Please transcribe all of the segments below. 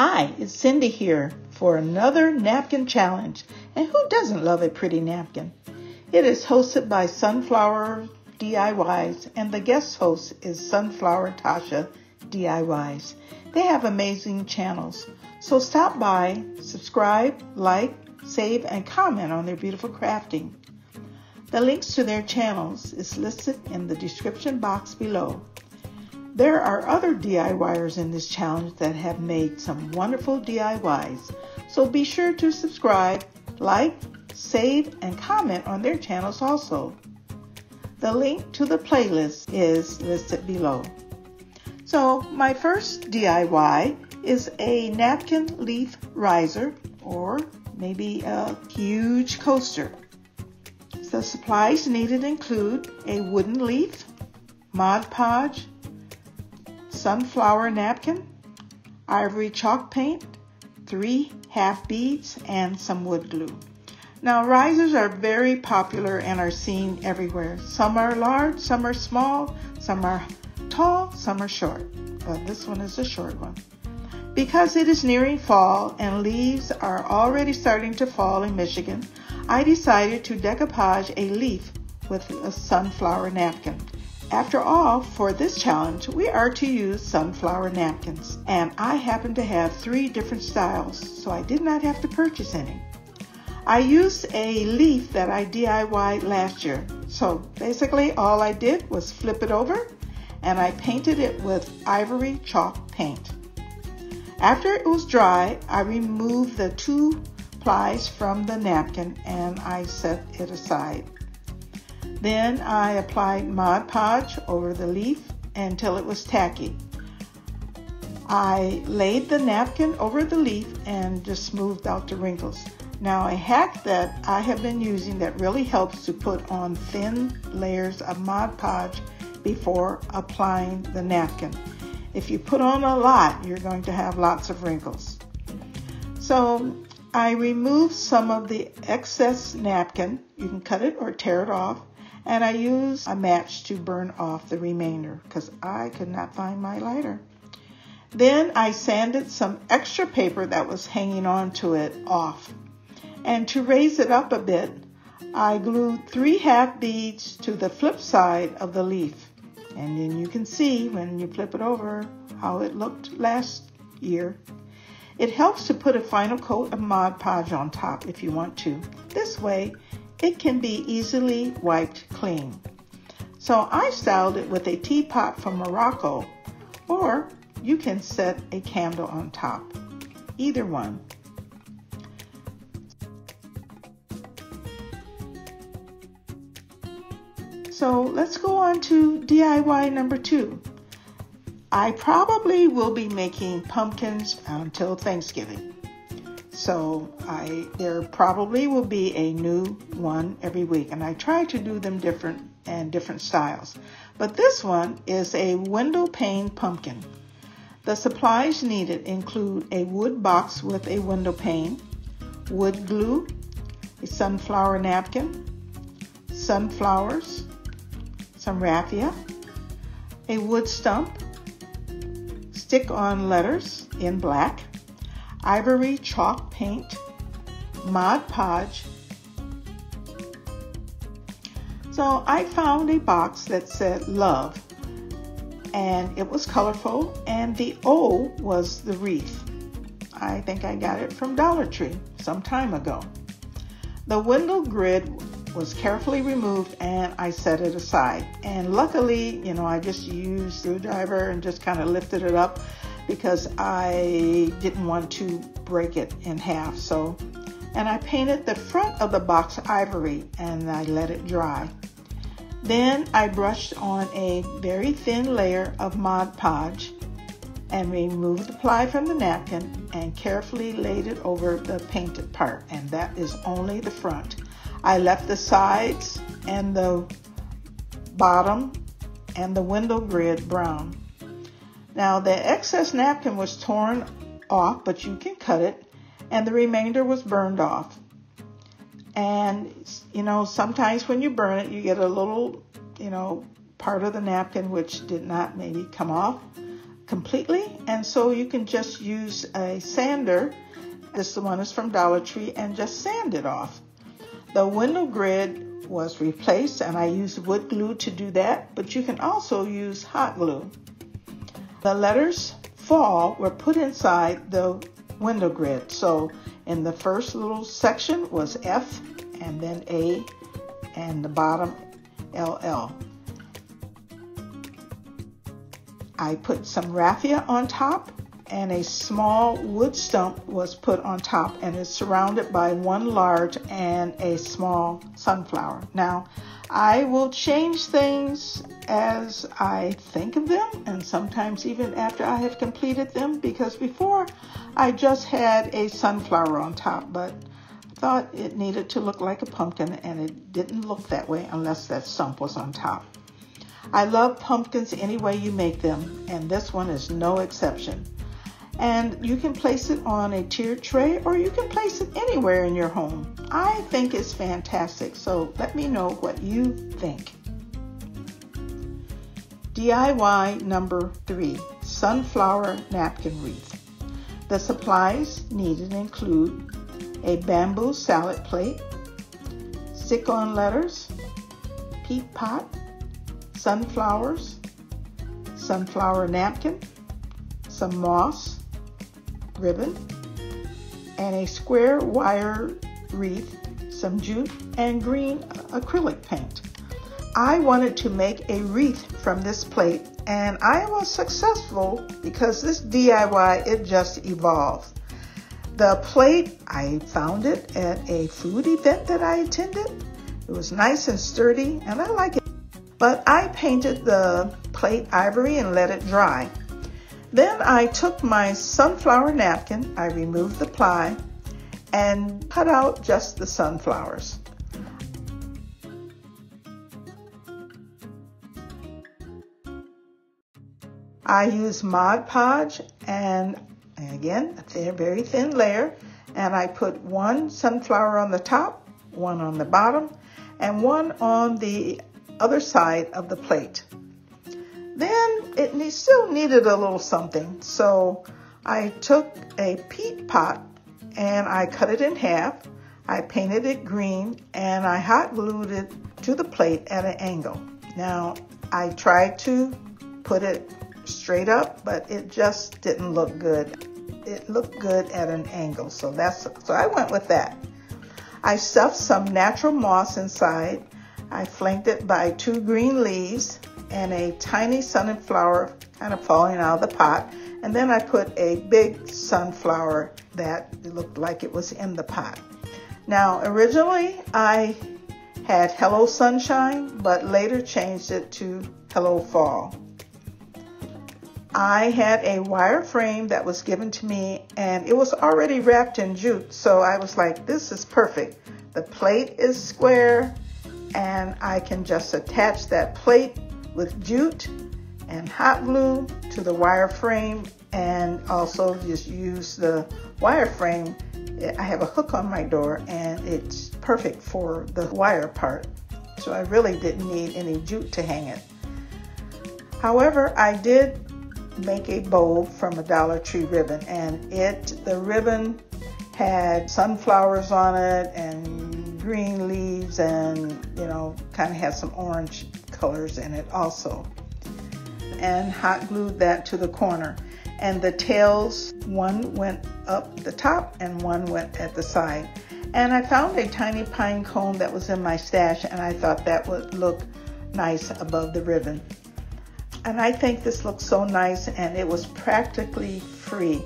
Hi, it's Cindy here for another napkin challenge. And who doesn't love a pretty napkin? It is hosted by Sunflower DIYs, and the guest host is Sunflower Tasha DIYs. They have amazing channels. So stop by, subscribe, like, save, and comment on their beautiful crafting. The links to their channels is listed in the description box below. There are other DIYers in this challenge that have made some wonderful DIYs, so be sure to subscribe, like, save, and comment on their channels also. The link to the playlist is listed below. So my first DIY is a napkin leaf riser, or maybe a huge coaster. The supplies needed include a wooden leaf, Mod Podge, sunflower napkin, ivory chalk paint, 3 half beads, and some wood glue. Now, risers are very popular and are seen everywhere. Some are large, some are small, some are tall, some are short. But this one is a short one. Because it is nearing fall and leaves are already starting to fall in Michigan, I decided to decoupage a leaf with a sunflower napkin. After all, for this challenge, we are to use sunflower napkins, and I happen to have 3 different styles, so I did not have to purchase any. I used a leaf that I DIY'd last year, so basically all I did was flip it over, and I painted it with ivory chalk paint. After it was dry, I removed the 2 plies from the napkin and I set it aside. Then I applied Mod Podge over the leaf until it was tacky. I laid the napkin over the leaf and just smoothed out the wrinkles. Now, a hack that I have been using that really helps to put on thin layers of Mod Podge before applying the napkin. If you put on a lot, you're going to have lots of wrinkles. So I removed some of the excess napkin. You can cut it or tear it off. And I used a match to burn off the remainder because I could not find my lighter. Then I sanded some extra paper that was hanging on to it off. And to raise it up a bit, I glued 3 half beads to the flip side of the leaf. And then you can see when you flip it over how it looked last year. It helps to put a final coat of Mod Podge on top if you want to. This way, it can be easily wiped clean. So I styled it with a teapot from Morocco, or you can set a candle on top. Either one. So let's go on to DIY number 2. I probably will be making pumpkins until Thanksgiving. So there probably will be a new one every week, and I try to do them different styles. But this one is a window pane pumpkin. The supplies needed include a wood box with a window pane, wood glue, a sunflower napkin, sunflowers, some raffia, a wood stump, stick-on letters in black, ivory chalk paint, Mod Podge. So I found a box that said love, and it was colorful, and the O was the wreath. I think I got it from Dollar Tree some time ago. The window grid was carefully removed and I set it aside. And luckily, I just used a screwdriver and just kind of lifted it up because I didn't want to break it in half. And I painted the front of the box ivory and I let it dry. Then I brushed on a very thin layer of Mod Podge and removed the ply from the napkin and carefully laid it over the painted part, and that is only the front. I left the sides and the bottom and the window grid brown. Now the excess napkin was torn off, but you can cut it, and the remainder was burned off. And sometimes when you burn it, you get a little, part of the napkin which did not maybe come off completely, and so you can just use a sander. This one is from Dollar Tree, and just sand it off. The window grid was replaced, and I used wood glue to do that, but you can also use hot glue. The letters fall were put inside the window grid. So in the first little section was F, and then A, and the bottom LL. I put some raffia on top, and a small wood stump was put on top, and it's surrounded by one large and a small sunflower. Now, I will change things as I think of them, and sometimes even after I have completed them, because before I just had a sunflower on top, but I thought it needed to look like a pumpkin, and it didn't look that way unless that stump was on top. I love pumpkins any way you make them, and this one is no exception. And you can place it on a tiered tray, or you can place it anywhere in your home. I think it's fantastic, so let me know what you think. DIY number 3, sunflower napkin wreath. The supplies needed include a bamboo salad plate, stick-on letters, peat pot, sunflowers, sunflower napkin, some moss, ribbon, and a square wire wreath, some jute, and green acrylic paint. I wanted to make a wreath from this plate, and I was successful because this DIY, it just evolved. The plate, I found it at a food event that I attended. It was nice and sturdy, and I like it. But I painted the plate ivory and let it dry. Then I took my sunflower napkin, I removed the ply, and cut out just the sunflowers. I used Mod Podge, and again, a very thin layer, and I put one sunflower on the top, one on the bottom, and one on the other side of the plate. Then it still needed a little something, so I took a peat pot and I cut it in half. I painted it green, and I hot glued it to the plate at an angle. Now, I tried to put it straight up, but it just didn't look good. It looked good at an angle, so I went with that. I stuffed some natural moss inside. I flanked it by 2 green leaves and a tiny sunflower kind of falling out of the pot. And then I put a big sunflower that looked like it was in the pot. Now, originally I had Hello Sunshine, but later changed it to Hello Fall. I had a wire frame that was given to me, and it was already wrapped in jute, so I was like, this is perfect. The plate is square, and I can just attach that plate with jute and hot glue to the wire frame, and also just use the wire frame. I have a hook on my door, and it's perfect for the wire part, so I really didn't need any jute to hang it. However, I did make a bow from a Dollar Tree ribbon, and the ribbon had sunflowers on it and green leaves, and kind of had some orange colors in it also, and hot glued that to the corner. And the tails, one went up the top and one went at the side. And I found a tiny pine cone that was in my stash, and I thought that would look nice above the ribbon. And I think this looks so nice, and it was practically free.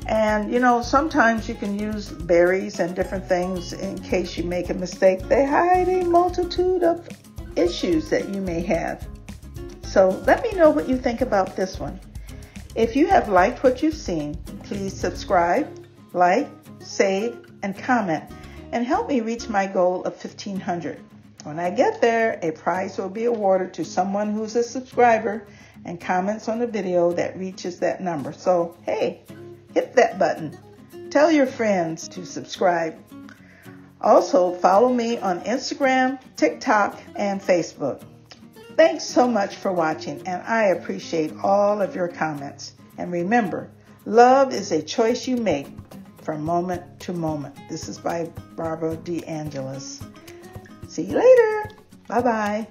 And sometimes you can use berries and different things in case you make a mistake. They hide a multitude of issues that you may have. So let me know what you think about this one. If you have liked what you've seen, please subscribe, like, save, and comment, and help me reach my goal of 1,500. When I get there, a prize will be awarded to someone who's a subscriber and comments on the video that reaches that number. So, hey, hit that button. Tell your friends to subscribe. Also, follow me on Instagram, TikTok, and Facebook. Thanks so much for watching, and I appreciate all of your comments. And remember, love is a choice you make from moment to moment. This is by Barbara DeAngelis. See you later. Bye-bye.